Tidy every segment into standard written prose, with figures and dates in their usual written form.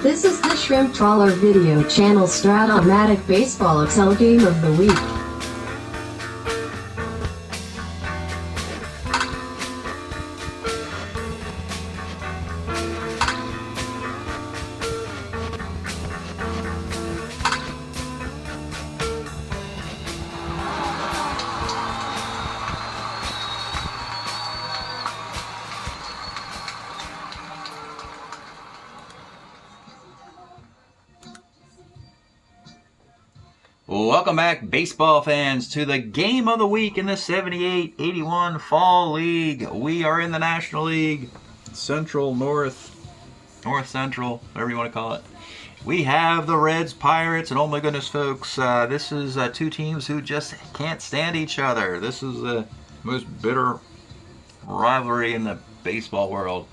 This is the Shrimp Trawler video channel Strat-O-Matic Baseball EXCEL Game of the Week. Welcome back, baseball fans, to the game of the week in the 78-81 Fall League. We are in the National League, Central, North Central, whatever you want to call it. We have the Reds, Pirates, and oh my goodness, folks, this is two teams who just can't stand each other. This is the most bitter rivalry in the baseball world.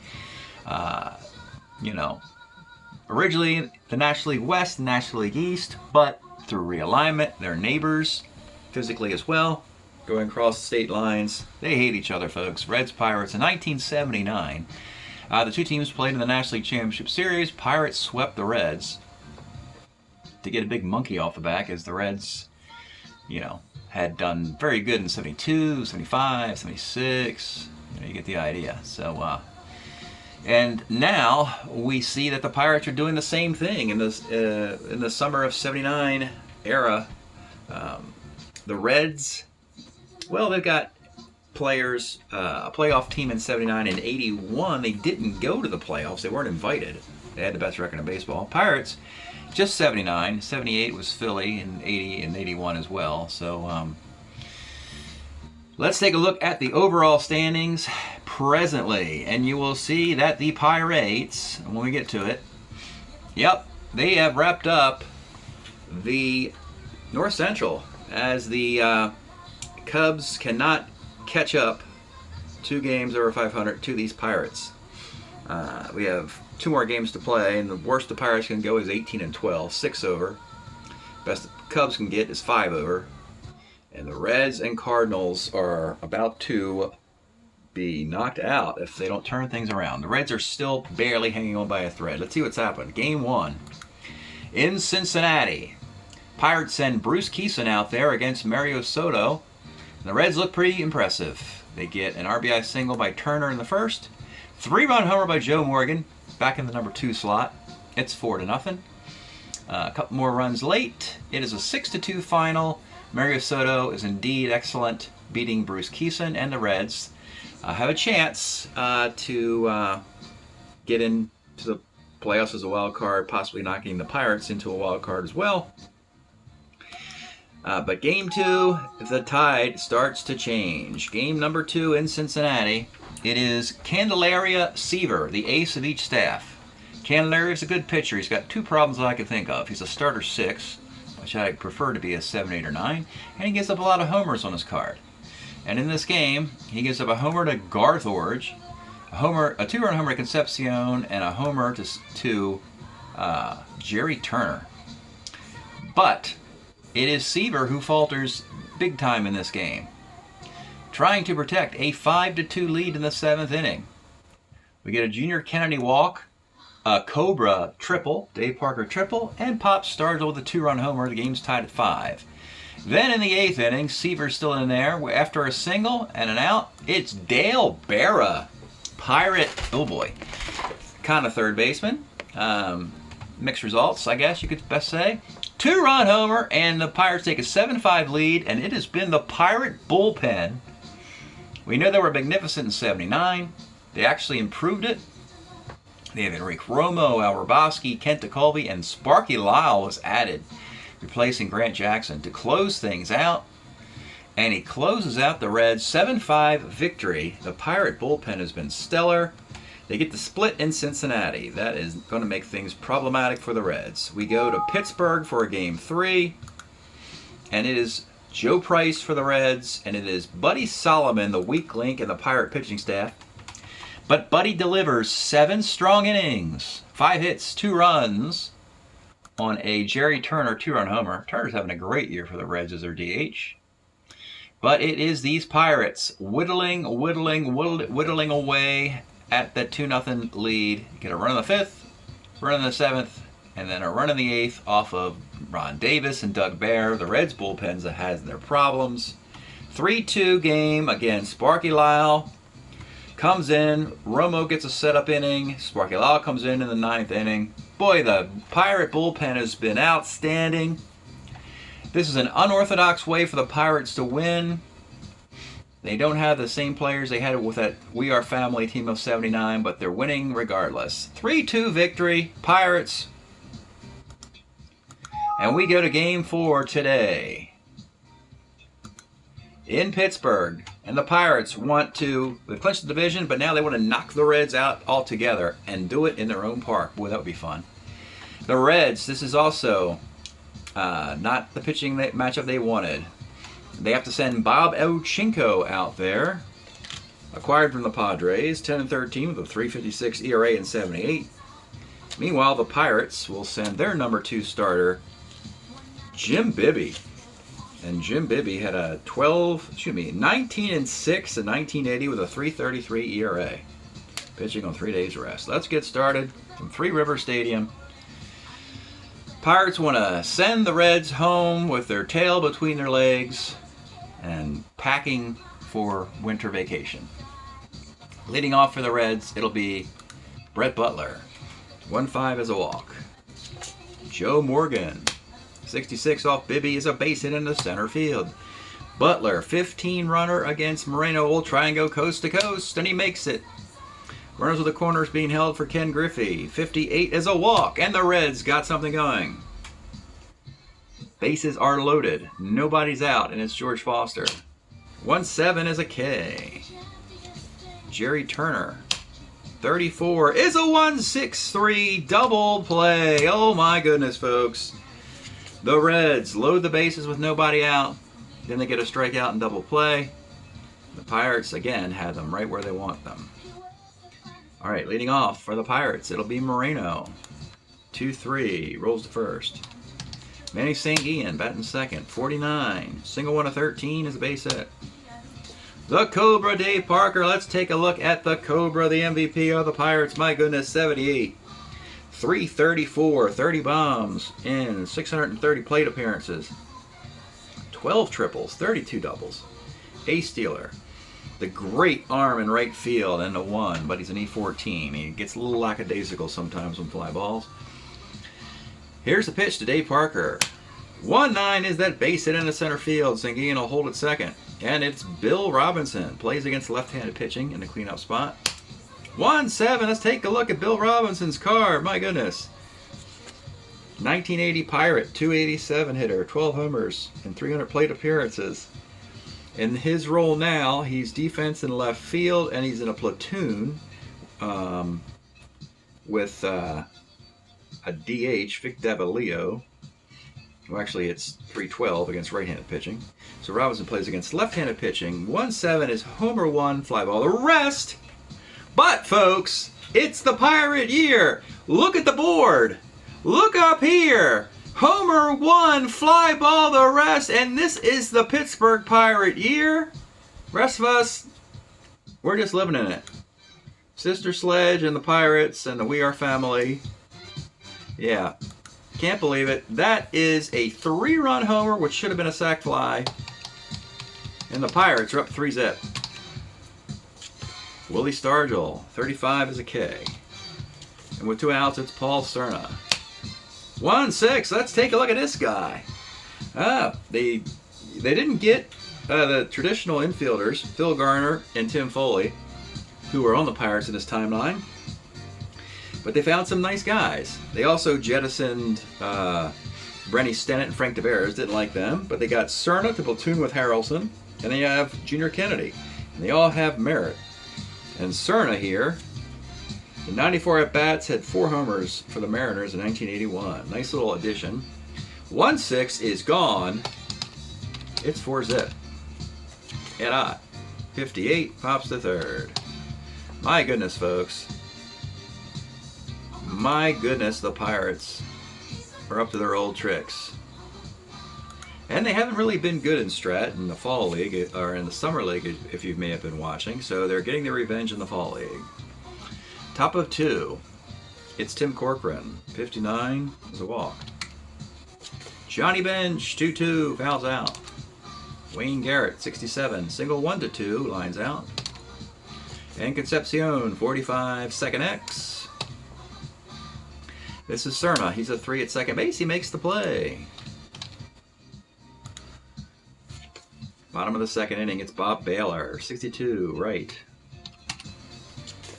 Originally the National League West and National League East, but through realignment, they're neighbors physically as well, going across state lines. They hate each other, folks. Reds, Pirates. In 1979, the two teams played in the National League Championship Series. Pirates swept the Reds to get a big monkey off the back, as the Reds, had done very good in 72, 75, 76. You get the idea. So, and now we see that the Pirates are doing the same thing in the summer of '79 era. The Reds, well, they've got players, a playoff team in '79 and '81. They didn't go to the playoffs. They weren't invited. They had the best record in baseball. Pirates, just '79. '78 was Philly, and '80 and '81 as well. So let's take a look at the overall standings presently, and you will see that the Pirates, when we get to it, they have wrapped up the North Central, as the Cubs cannot catch up 2 games over 500 to these Pirates. We have 2 more games to play, and the worst the Pirates can go is 18-12, 6 over. Best the Cubs can get is 5 over. And the Reds and Cardinals are about to be knocked out if they don't turn things around. The Reds are still barely hanging on by a thread. Let's see what's happened. Game 1 in Cincinnati. Pirates send Bruce Kison out there against Mario Soto. The Reds look pretty impressive. They get an RBI single by Turner in the first, 3-run homer by Joe Morgan back in the number 2 slot. It's 4-0. A couple more runs late. It is a 6-2 final. Mario Soto is indeed excellent, beating Bruce Kison, and the Reds have a chance to get into the playoffs as a wild card, possibly knocking the Pirates into a wild card as well. But game 2, the tide starts to change. Game number 2 in Cincinnati. It is Candelaria Seaver, the ace of each staff. Candelaria is a good pitcher. He's got 2 problems that I can think of. He's a starter 6, which I prefer to be a 7, 8, or 9, and he gives up a lot of homers on his card. And in this game, he gives up a homer to Garth Orge, a 2-run homer to Concepcion, and a homer to Jerry Turner. But it is Seaver who falters big time in this game, trying to protect a 5-2 lead in the 7th inning. We get a Junior Kennedy walk, a Cobra triple, Dave Parker triple, and Pop starts with a 2-run homer. The game's tied at 5. Then in the 8th inning, Seaver's still in there. After a single and an out, it's Dale Berra, Pirate, oh boy, kind of third baseman. Mixed results, I guess you could best say. 2-run homer, and the Pirates take a 7-5 lead, and it has been the Pirate bullpen. We know they were magnificent in '79. They actually improved it. They have Enrique Romo, Al Rabosky, Kent DeColby, and Sparky Lyle was added, replacing Grant Jackson to close things out. And he closes out the Reds' 7-5 victory. The Pirate bullpen has been stellar. They get the split in Cincinnati. That is going to make things problematic for the Reds. We go to Pittsburgh for Game 3. And it is Joe Price for the Reds. And it is Buddy Solomon, the weak link in the Pirate pitching staff. But Buddy delivers 7 strong innings, 5 hits, 2 runs on a Jerry Turner 2-run homer. Turner's having a great year for the Reds as their DH. But it is these Pirates whittling away at that 2-0 lead. Get a run in the 5th, run in the 7th, and then a run in the 8th off of Ron Davis and Doug Bear. The Reds bullpens that has their problems. 3-2 game again. Sparky Lyle comes in. Romo gets a setup inning. Sparky Lyle comes in the 9th inning. Boy, the Pirate bullpen has been outstanding. This is an unorthodox way for the Pirates to win. They don't have the same players they had with that We Are Family team of 79, but they're winning regardless. 3-2 victory, Pirates. And we go to game 4 today in Pittsburgh. And the Pirates they've clinched the division, but now they want to knock the Reds out altogether and do it in their own park. Boy, that would be fun. The Reds, this is also not the pitching matchup they wanted. They have to send Bob Ochinko out there, acquired from the Padres, 10-13 with a 3.56 ERA and 78. Meanwhile, the Pirates will send their number 2 starter, Jim Bibby. And Jim Bibby had a 19-6 in 1980 with a 3.33 ERA, pitching on 3 days rest. Let's get started from Three River Stadium. Pirates want to send the Reds home with their tail between their legs and packing for winter vacation. Leading off for the Reds, it'll be Brett Butler. 1-5 is a walk. Joe Morgan, 66 off Bibby, is a base hit into center field. Butler, 15 runner against Moreno, will try and go coast to coast, and he makes it. Runners with the corners being held for Ken Griffey. 58 is a walk, and the Reds got something going. Bases are loaded. Nobody's out, and it's George Foster. 1-7 is a K. Jerry Turner. 34 is a 1-6-3 double play. Oh my goodness, folks. The Reds load the bases with nobody out. Then they get a strikeout and double play. The Pirates, again, have them right where they want them. All right, leading off for the Pirates, it'll be Moreno. 2-3, rolls to first. Manny St. Ian batting second. 49, single 1 of 13 is a base hit. The Cobra, Dave Parker. Let's take a look at the Cobra, the MVP of the Pirates. My goodness, 78. 334, 30 bombs in 630 plate appearances. 12 triples, 32 doubles. A stealer. The great arm in right field and the 1, but he's an E14. He gets a little lackadaisical sometimes on fly balls. Here's the pitch to Dave Parker. 1-9 is that base hit into center field. Sanguian will hold at second. And it's Bill Robinson. Plays against left-handed pitching in the cleanup spot. 1-7. Let's take a look at Bill Robinson's card. My goodness. 1980 Pirate, 287 hitter, 12 homers, and 300 plate appearances. In his role now, he's defense in left field, and he's in a platoon with a DH, Vic Davalillo. Well, actually, it's 312 against right-handed pitching. So Robinson plays against left-handed pitching. 1-7 is homer 1, fly ball the rest. But, folks, it's the Pirate year. Look at the board. Look up here. Homer 1, fly ball the rest. And this is the Pittsburgh Pirate year. Rest of us, we're just living in it. Sister Sledge and the Pirates and the We Are Family. Yeah. Can't believe it. That is a 3-run homer, which should have been a sac fly. And the Pirates are up 3-zip. Willie Stargell, 35 is a K. And with 2 outs, it's Paul Cerna. 1-6. Let's take a look at this guy. They didn't get the traditional infielders, Phil Garner and Tim Foley, who were on the Pirates in this timeline. But they found some nice guys. They also jettisoned Brenny Stennett and Frank DeBears. Didn't like them. But they got Cerna to platoon with Harrelson. And they have Junior Kennedy. And they all have merit. And Cerna here, in 94 at-bats, had 4 homers for the Mariners in 1981. Nice little addition. 1-6 is gone. It's 4-zip. And 58 pops to third. My goodness, folks. My goodness, the Pirates are up to their old tricks. And they haven't really been good in Strat in the Fall League, or in the Summer League, if you may have been watching. So they're getting their revenge in the Fall League. Top of 2 It's Tim Corcoran. 59 is a walk. Johnny Bench, 2-2, fouls out. Wayne Garrett, 67, single 1-2, lines out. And Concepcion, 45, second X. This is Cerna. He's a 3 at second base. He makes the play. Bottom of the second inning, it's Bob Baylor, 62, right.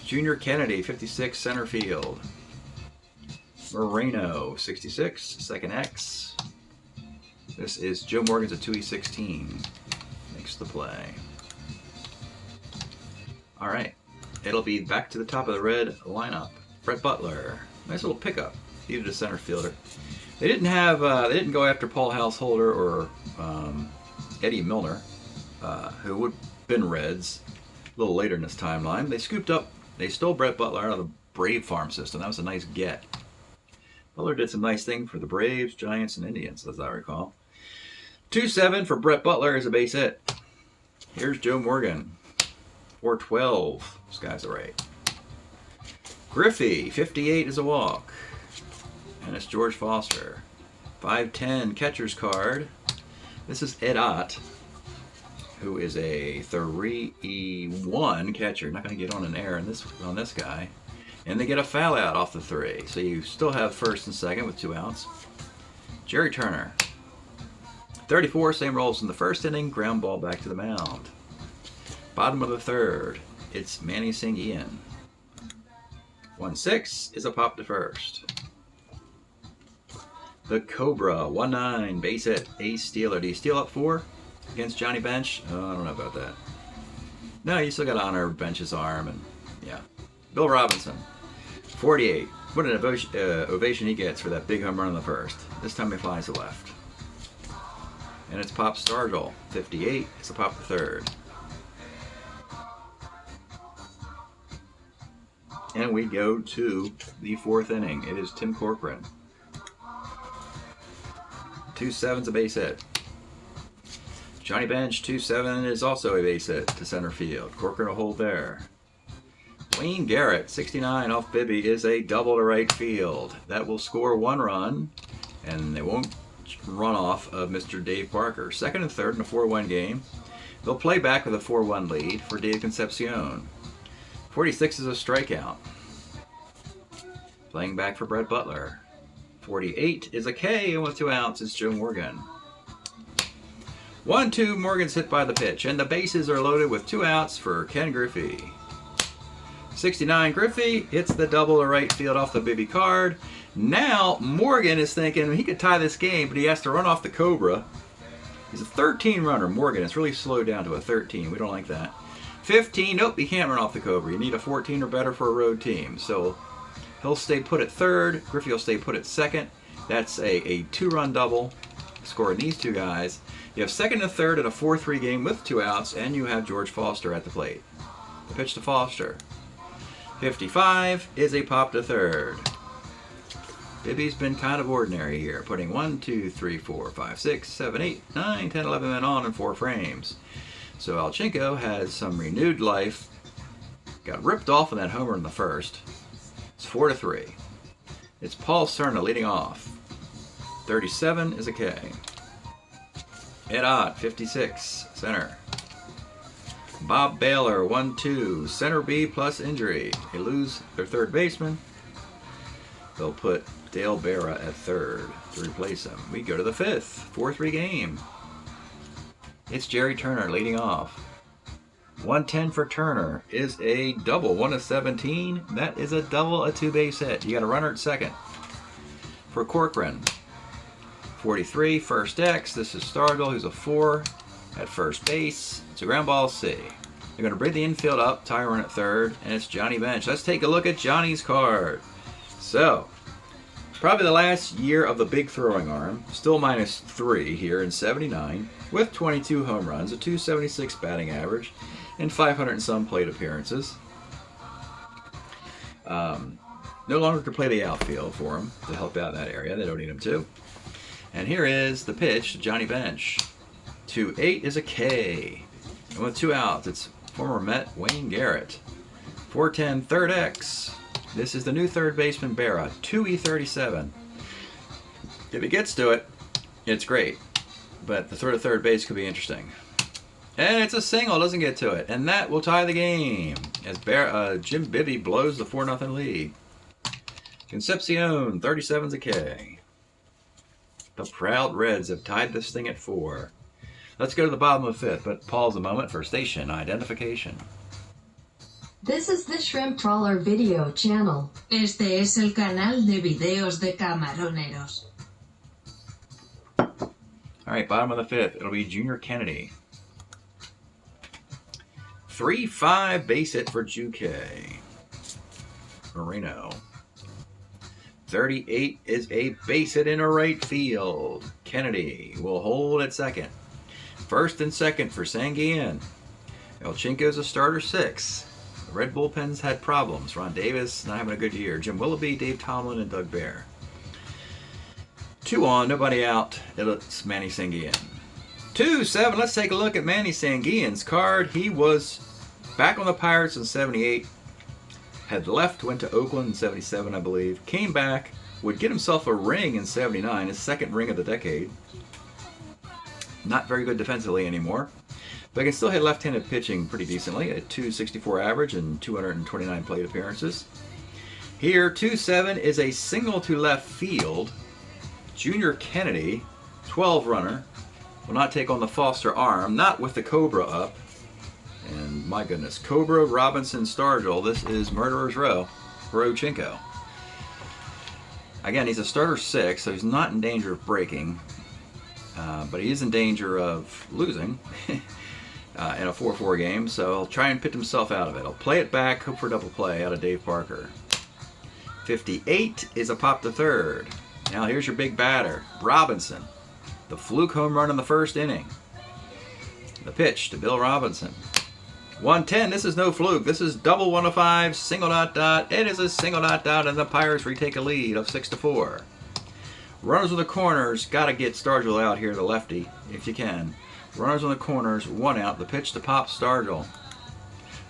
Junior Kennedy, 56, center field. Moreno, 66, second X. This is Joe Morgan's a 2E16. Makes the play. All right. It'll be back to the top of the red lineup. Brett Butler. Nice little pickup. Needed a center fielder. They didn't go after Paul Householder or Eddie Milner, who would have been Reds a little later in this timeline. They stole Brett Butler out of the Brave farm system. That was a nice get. Butler did some nice things for the Braves, Giants, and Indians, as I recall. 2-7 for Brett Butler is a base hit. Here's Joe Morgan. 4-12. This guy's all right. Griffey, 58 is a walk. And it's George Foster. 5-10 catcher's card. This is Ed Ott, who is a 3E1 catcher. Not going to get on an error on this guy. And they get a foul out off the 3. So you still have first and second with 2 outs. Jerry Turner. 34, same rolls in the first inning. Ground ball back to the mound. Bottom of the third, it's Manny Singh Ian. 1-6 is a pop to first. The Cobra, 1-9, base hit, ace stealer. Do you steal up 4 against Johnny Bench? Oh, I don't know about that. No, you still got to honor Bench's arm, and yeah. Bill Robinson, 48. What an ovation he gets for that big home run in the first. This time he flies to left. And it's Pop Stargell, 58. It's a pop to third. And we go to the 4th inning. It is Tim Corcoran. 2-7's a base hit. Johnny Bench, 2-7 is also a base hit to center field. Corcoran will hold there. Wayne Garrett, 69 off Bibby, is a double to right field. That will score 1 run, and they won't run off of Mr. Dave Parker. Second and third in a 4-1 game. They'll play back with a 4-1 lead for Dave Concepcion. 46 is a strikeout. Playing back for Brett Butler. 48 is a K, and with 2 outs, it's Joe Morgan. 1-2, Morgan's hit by the pitch, and the bases are loaded with 2 outs for Ken Griffey. 69, Griffey hits the double to right field off the Bibby card. Now, Morgan is thinking he could tie this game, but he has to run off the Cobra. He's a 13 runner, Morgan. It's really slowed down to a 13. We don't like that. 15, nope, he can't run off the Cobra. You need a 14 or better for a road team. So he'll stay put at third. Griffey will stay put at second. That's a 2-run double, scoring these 2 guys. You have second and third in a 4-3 game with 2 outs, and you have George Foster at the plate. The pitch to Foster. 55 is a pop to third. Bibby's been kind of ordinary here, putting 1, 2, 3, 4, 5, 6, 7, 8, 9, 10, 11 men on in 4 frames. So Alchinko has some renewed life. Got ripped off in that homer in the first. It's 4-3. It's Paul Cerna leading off. 37 is a K. Ed Ott, 56, center. Bob Baylor, 1-2, center B plus injury. They lose their third baseman. They'll put Dale Berra at third to replace him. We go to the 5th, 4-3 game. It's Jerry Turner leading off. 110 for Turner is a double. 1-17. That is a double, a 2-base hit. You got a runner at second. For Corcoran, 43, first X. This is Stargell, who's a 4 at first base. It's a ground ball C. They're going to bring the infield up, tie run at third, and it's Johnny Bench. Let's take a look at Johnny's card. So, probably the last year of the big throwing arm. Still -3 here in 79, with 22 home runs, a 276 batting average, and 500 and some plate appearances. No longer can play the outfield for him to help out in that area. They don't need him to. And here is the pitch to Johnny Bench. 2-8 is a K. And with 2 outs, it's former Met Wayne Garrett. 4-10, third X. This is the new third baseman, Berra, 2E37. If he gets to it, it's great. But the third base could be interesting. And it's a single, doesn't get to it. And that will tie the game as Jim Bibby blows the 4-0 lead. Concepcion, 37's a K. The proud Reds have tied this thing at 4. Let's go to the bottom of the 5th, but pause a moment for station identification. This is the Shrimp Trawler video channel. Este es el canal de videos de camaroneros. Alright, bottom of the 5th, it'll be Junior Kennedy. 3-5 base hit for Juque. Moreno. 38 is a base hit in right field. Kennedy will hold at second. First and second for Sanguillen. Elchinko's a starter 6. The Red bullpens had problems. Ron Davis not having a good year. Jim Willoughby, Dave Tomlin, and Doug Bear. 2 on, nobody out. It's Manny Sanguillen. 2-7, let's take a look at Manny Sanguillen's card. He was back on the Pirates in 78. Had left, went to Oakland in 77, I believe. Came back, would get himself a ring in 79, his second ring of the decade. Not very good defensively anymore, but can still hit left-handed pitching pretty decently at .264 average and 229 plate appearances. Here, 2-7 is a single to left field. Junior Kennedy, 12 runner, will not take on the Foster arm, not with the Cobra up. And my goodness, Cobra, Robinson, Stargell, this is Murderer's Row for Ochinko. Again, he's a starter 6, so he's not in danger of breaking. But he is in danger of losing in a 4-4 game, so he'll try and pit himself out of it. He'll play it back, hope for a double play out of Dave Parker. 58 is a pop to third. Now here's your big batter, Robinson. The fluke home run in the first inning. The pitch to Bill Robinson. 110, this is no fluke. This is double 105, single dot dot. It is a single dot dot, and the Pirates retake a lead of 6-4. Runners on the corners, gotta get Stargell out here, the lefty, if you can. Runners on the corners, 1 out. The pitch to Pop Stargell.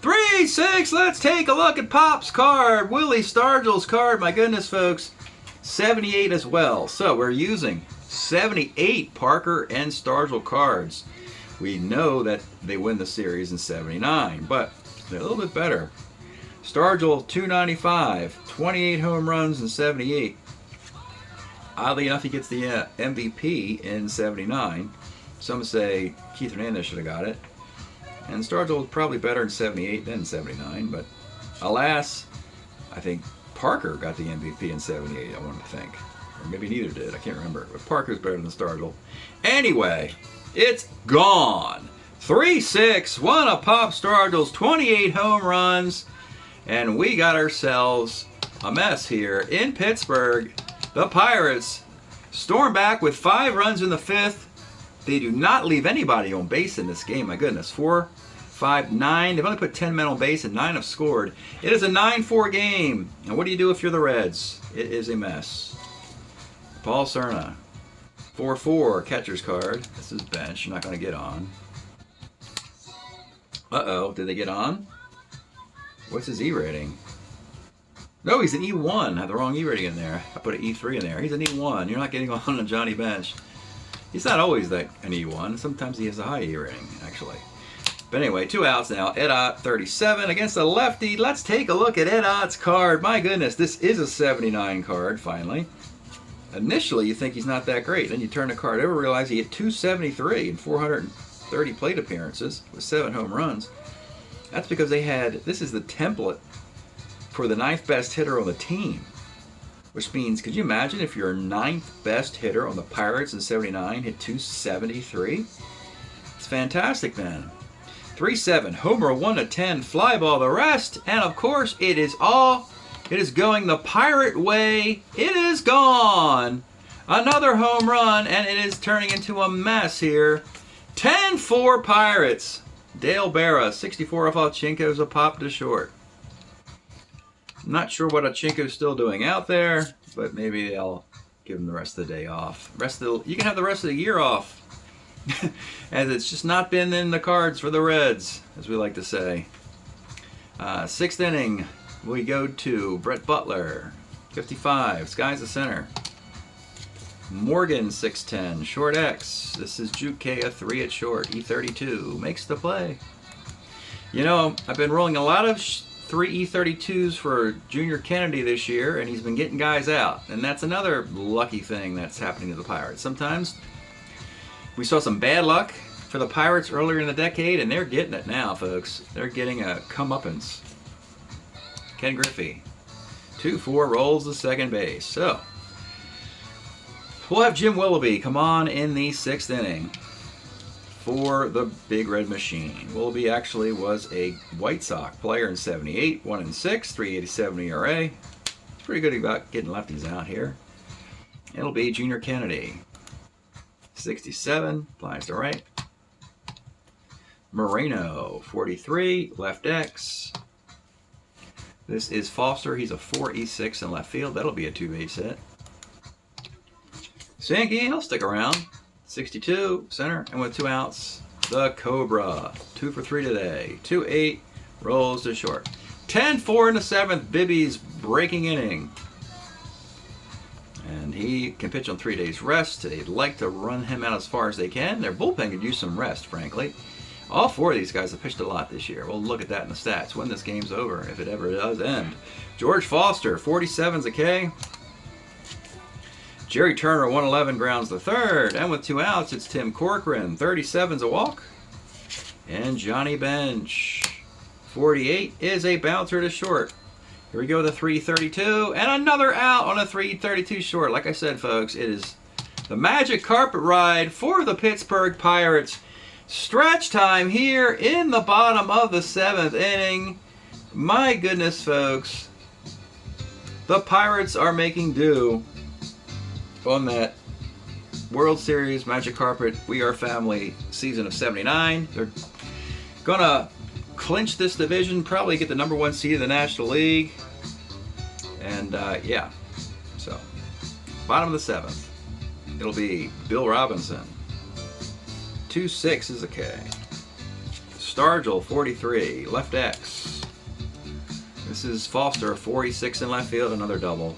3-6, let's take a look at Pop's card. Willie Stargell's card, my goodness, folks. 78 as well. So we're using 78 Parker and Stargell cards. We know that they win the series in 79, but they're a little bit better. Stargell, 295, 28 home runs in 78. Oddly enough, he gets the MVP in 79. Some say Keith Hernandez should have got it. And Stargell was probably better in 78 than 79, but alas, I think Parker got the MVP in 78, I want to think. Or maybe neither did, I can't remember. But Parker's better than Stargell. Anyway, it's gone. 3-6, one of Pop Stargell's 28 home runs, and we got ourselves a mess here in Pittsburgh. The Pirates storm back with 5 runs in the 5th. They do not leave anybody on base in this game. My goodness, 4, 5, 9. They've only put 10 men on base and 9 have scored. It is a 9-4 game. And what do you do if you're the Reds? It is a mess. Paul Cerna, 4-4 catcher's card. This is bench. You're not going to get on. Uh-oh, did they get on? What's his E rating? No, he's an E1. I have the wrong E rating in there. I put an E3 in there. He's an E1. You're not getting on a Johnny Bench. He's not always an E1. Sometimes he has a high E rating, actually. But anyway, 2 outs now. Ed Ott, 37 against the lefty. Let's take a look at Ed Ott's card. My goodness, this is a 79 card, finally. Initially, you think he's not that great. Then you turn the card over, realize he hit 273 in 430 plate appearances with 7 home runs. That's because they had, this is the template for the 9th best hitter on the team. Which means, could you imagine if your 9th best hitter on the Pirates in 79 hit 273? It's fantastic, man. 3-7, homer 1-10, fly ball the rest, and of course it is going the Pirate way. It is gone. Another home run, and it is turning into a mess here. 10-4 Pirates. Dale Berra, 64 off Elchinko's a pop to short. Not sure what Elchinko's still doing out there, but maybe they'll give him the rest of the day off. You can have the rest of the year off. As it's just not been in the cards for the Reds, as we like to say. 6th inning, we go to Brett Butler, 55. Sky's the center. Morgan, 6'10", short X. This is Juke K, a 3 at short. E32 makes the play. You know, I've been rolling a lot of 3 E32s for Junior Kennedy this year, and he's been getting guys out. And that's another lucky thing that's happening to the Pirates. Sometimes we saw some bad luck for the Pirates earlier in the decade, and they're getting it now, folks. They're getting a comeuppance. Ken Griffey, 2-4, rolls the second base. So, we'll have Jim Willoughby come on in the 6th inning for the Big Red Machine. Willoughby actually was a White Sox player in 78, 1-6, 3.87 ERA. He's pretty good about getting lefties out here. It'll be Junior Kennedy, 67, flies to right. Moreno, 43, left X. This is Foster. He's a 4E6 in left field. That'll be a 2-base hit. Sankey, he'll stick around. 62, center, and with 2 outs, the Cobra. 2 for 3 today. 2-8, rolls to short. 10-4 in the 7th, Bibby's breaking inning. And he can pitch on 3 days rest. They'd like to run him out as far as they can. Their bullpen could use some rest, frankly. All 4 of these guys have pitched a lot this year. We'll look at that in the stats when this game's over, if it ever does end. George Foster, 47's a K. Jerry Turner, 111, grounds the 3rd. And with 2 outs, it's Tim Corcoran, 37's a walk. And Johnny Bench, 48, is a bouncer to short. Here we go, the 3-32, and another out on a 3-32 short. Like I said, folks, it is the magic carpet ride for the Pittsburgh Pirates. Stretch time here in the bottom of the 7th inning. My goodness, folks. The Pirates are making do on that World Series Magic Carpet We Are Family season of 79. They're going to clinch this division, probably get the #1 seed in the National League. And yeah, so bottom of the 7th. It'll be Bill Robinson. 2-6 is a K. Stargell, 43, left X. This is Foster, 46 in left field, another double.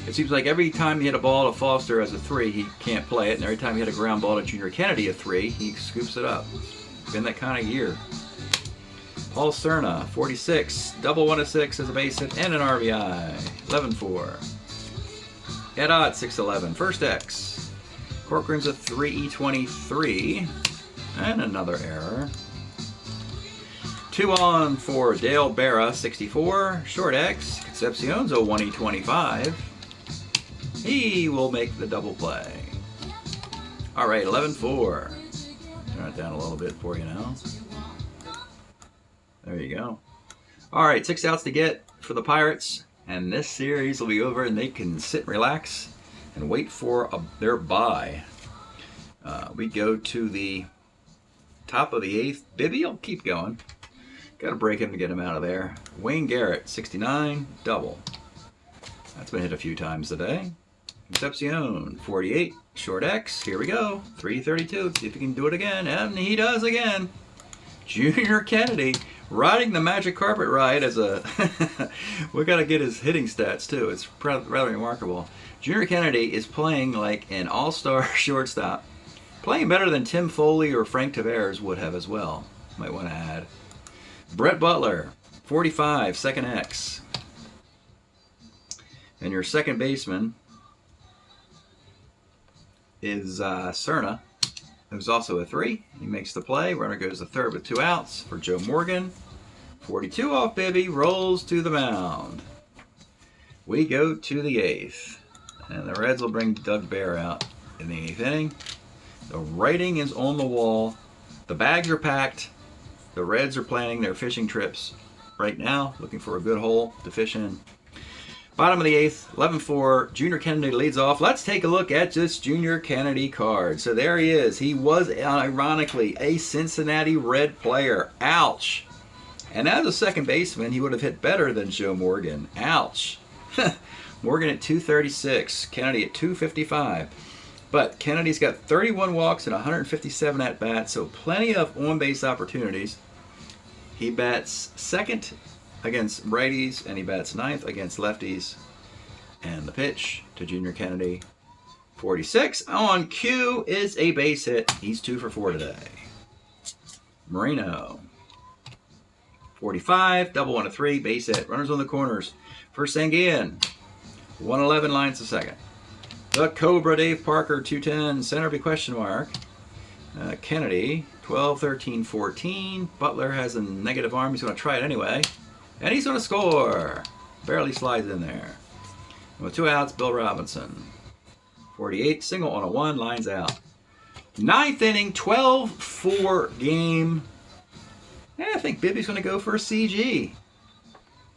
It seems like every time you hit a ball to Foster as a 3, he can't play it, and every time you hit a ground ball to Junior Kennedy a 3, he scoops it up. It's been that kind of year. Paul Cerna, 46, double 1-6 as a base hit and an RBI. 11-4. Ed Ott, 6'11", first X. Corcoran's a 3E23, and another error. 2 on for Dale Berra, 64, short X. Concepcion's a 1E25. He will make the double play. All right, 11-4. Turn it down a little bit for you now. There you go. All right, 6 outs to get for the Pirates, and this series will be over, and they can sit and relax and wait for their bye. We go to the top of the 8th. Bibby will keep going. Got to break him to get him out of there. Wayne Garrett, 69, double. That's been hit a few times today. Concepcion, 48, short X. Here we go. 3-32. See if he can do it again. And he does again. Junior Kennedy riding the magic carpet ride as a... we got to get his hitting stats, too. It's rather remarkable. Junior Kennedy is playing like an all-star shortstop. Playing better than Tim Foley or Frank Tavares would have as well. Might want to add. Brett Butler, 45, second X. And your second baseman is Cerna, who's also a 3. He makes the play. Runner goes to third with 2 outs for Joe Morgan. 42 off Bibby, rolls to the mound. We go to the 8th. And the Reds will bring Doug Bear out in the 8th inning. The writing is on the wall. The bags are packed. The Reds are planning their fishing trips right now, looking for a good hole to fish in. Bottom of the 8th, 11-4. Junior Kennedy leads off. Let's take a look at this Junior Kennedy card. So there he is. He was, ironically, a Cincinnati Red player. Ouch. And as a second baseman, he would have hit better than Joe Morgan. Ouch. Morgan at 236, Kennedy at 255. But Kennedy's got 31 walks and 157 at-bats, so plenty of on-base opportunities. He bats second against righties, and he bats 9th against lefties. And the pitch to Junior Kennedy. 46 on cue is a base hit. He's 2 for 4 today. Marino. 45, double 1 to 3, base hit. Runners on the corners. First Sanguian. 111 lines to second. The Cobra, Dave Parker, 210. Center be question mark. Kennedy, 12, 13, 14. Butler has a negative arm. He's going to try it anyway. And he's going to score. Barely slides in there. And with 2 outs, Bill Robinson. 48, single on a 1, lines out. 9th inning, 12-4 game. Yeah, I think Bibby's going to go for a CG.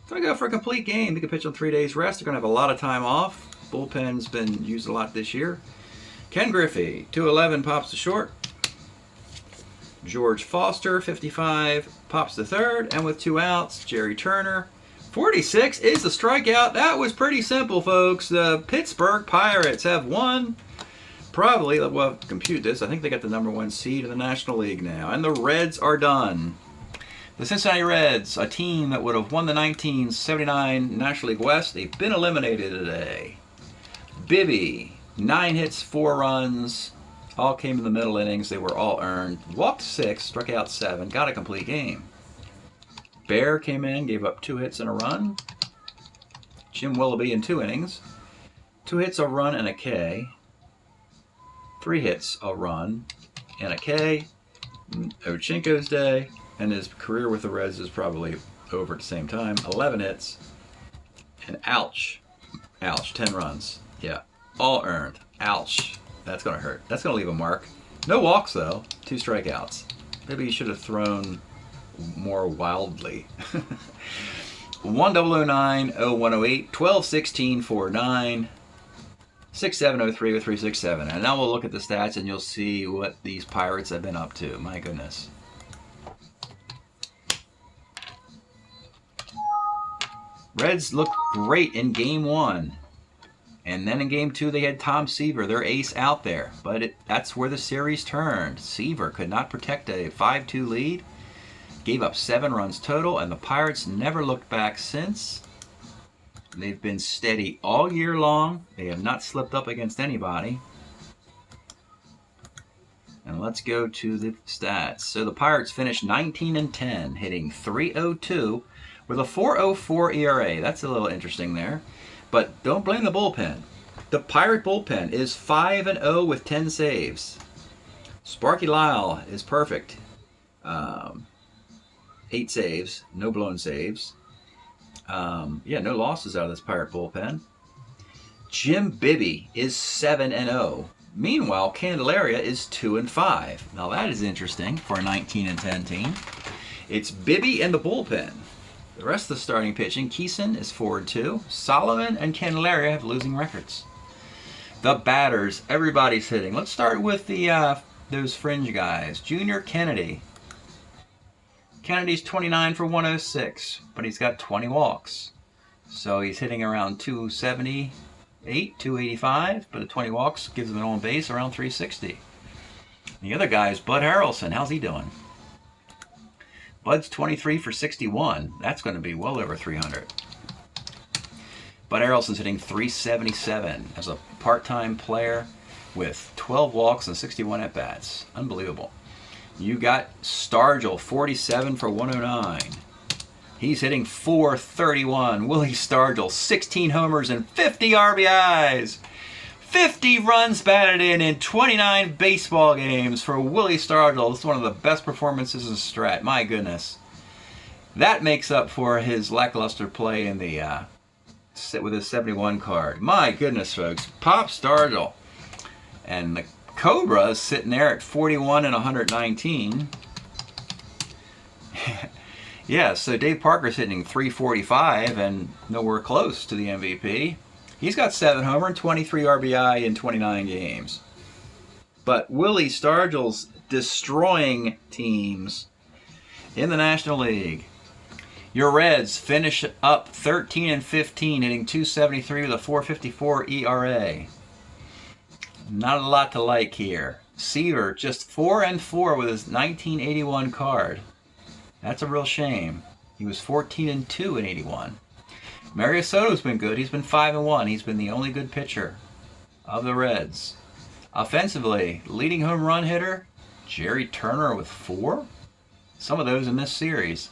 Going to go for a complete game. He can pitch on 3 days rest. They're going to have a lot of time off. Bullpen's been used a lot this year. Ken Griffey, 211, pops to short. George Foster, 55, pops to third. And with 2 outs, Jerry Turner. 46 is the strikeout. That was pretty simple, folks. The Pittsburgh Pirates have won. Probably, we'll compute this. I think they got the #1 seed in the National League now. And the Reds are done. The Cincinnati Reds, a team that would have won the 1979 National League West, they've been eliminated today. Bibby, 9 hits, 4 runs. All came in the middle innings. They were all earned. Walked 6, struck out 7, got a complete game. Bear came in, gave up 2 hits and a run. Jim Willoughby in 2 innings. 2 hits, a run, and a K. 3 hits, a run, and a K. Ochinko's day, and his career with the Reds is probably over at the same time. 11 hits, and ouch. Ouch, 10 runs. Yeah, all earned. Ouch. That's going to hurt. That's going to leave a mark. No walks, though. 2 strikeouts. Maybe you should have thrown more wildly. 1009, 0108, 1216, 49, 6703 with 367. And now we'll look at the stats and you'll see what these Pirates have been up to. My goodness. Reds looked great in Game 1. And then in Game 2 they had Tom Seaver, their ace, out there. But that's where the series turned. Seaver could not protect a 5-2 lead. Gave up 7 runs total, and the Pirates never looked back since. They've been steady all year long. They have not slipped up against anybody. And let's go to the stats. So the Pirates finished 19-10, hitting .302 with a .404 ERA. That's a little interesting there. But don't blame the bullpen. The Pirate bullpen is 5-0 with 10 saves. Sparky Lyle is perfect. 8 saves, no blown saves. Yeah, no losses out of this Pirate bullpen. Jim Bibby is 7-0. Meanwhile, Candelaria is 2-5. Now that is interesting for a 19-10 team. It's Bibby and the bullpen. The rest of the starting pitching, Keeson is 4-2. Solomon and Candelaria have losing records. The batters, everybody's hitting. Let's start with the those fringe guys. Junior Kennedy. Kennedy's 29 for 106, but he's got 20 walks. So he's hitting around 278, 285, but the 20 walks gives him an on base around 360. The other guy is Bud Harrelson. How's he doing? Bud's 23 for 61. That's going to be well over 300. Bud Harrelson's hitting 377 as a part-time player with 12 walks and 61 at-bats. Unbelievable. You got Stargell, 47 for 109. He's hitting .431. Willie Stargell, 16 homers and 50 RBIs. 50 runs batted in 29 baseball games for Willie Stargell. It's one of the best performances in Strat. My goodness. That makes up for his lackluster play in the with his 71 card. My goodness, folks. Pop Stargell. And the Cobra is sitting there at 41 and 119. Yeah, so Dave Parker's hitting .345 and nowhere close to the MVP. He's got 7 homer and 23 RBI in 29 games. But Willie Stargell's destroying teams in the National League. Your Reds finish up 13-15, hitting .273 with a .454 ERA. Not a lot to like here. Seaver just 4-4 with his 1981 card. That's a real shame. He was 14-2 in 81. Mariano Soto's been good. He's been 5-1. He's been the only good pitcher of the Reds. Offensively, leading home run hitter, Jerry Turner with 4. Some of those in this series.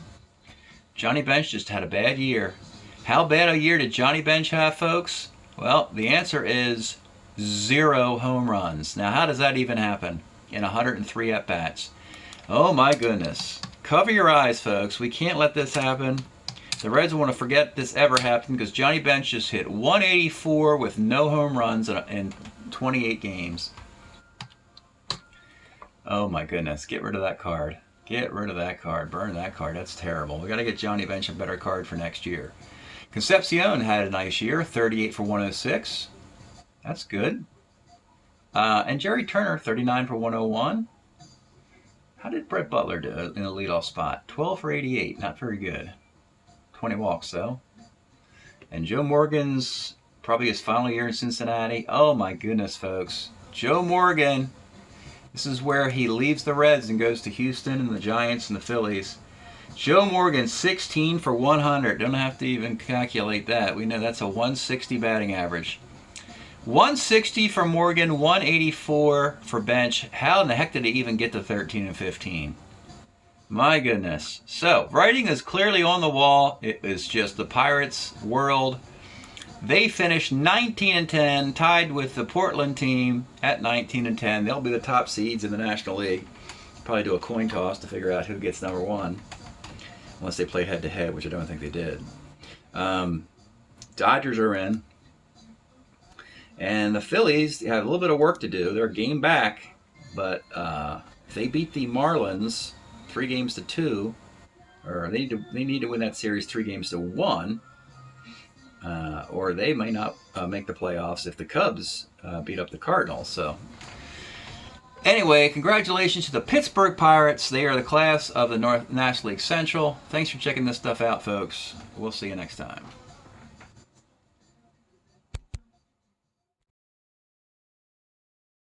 Johnny Bench just had a bad year. How bad a year did Johnny Bench have, folks? Well, the answer is 0 home runs. Now, how does that even happen in 103 at-bats? Oh, my goodness. Cover your eyes, folks. We can't let this happen. The Reds want to forget this ever happened because Johnny Bench just hit 184 with no home runs in 28 games. Oh my goodness, get rid of that card. Get rid of that card. Burn that card. That's terrible. We got to get Johnny Bench a better card for next year. Concepcion had a nice year, 38 for 106. That's good. And Jerry Turner, 39 for 101. How did Brett Butler do in the leadoff spot? 12 for 88. Not very good. 20 walks, though. And Joe Morgan's probably his final year in Cincinnati. Oh, my goodness, folks. Joe Morgan. This is where he leaves the Reds and goes to Houston and the Giants and the Phillies. Joe Morgan, 16 for 100. Don't have to even calculate that. We know that's a 160 batting average. 160 for Morgan, 184 for Bench. How in the heck did he even get to 13 and 15? My goodness. So, writing is clearly on the wall. It is just the Pirates' world. They finished 19-10, tied with the Portland team at 19-10. They'll be the top seeds in the National League. Probably do a coin toss to figure out who gets number 1. Unless they play head-to-head, which I don't think they did. Dodgers are in. And the Phillies have a little bit of work to do. They're a game back. But if they beat the Marlins 3-2, or they need to win that series 3-1, or they may not make the playoffs if the Cubs beat up the Cardinals. So anyway, congratulations to the Pittsburgh Pirates. They are the class of the National League Central. Thanks for checking this stuff out, folks. We'll see you next time.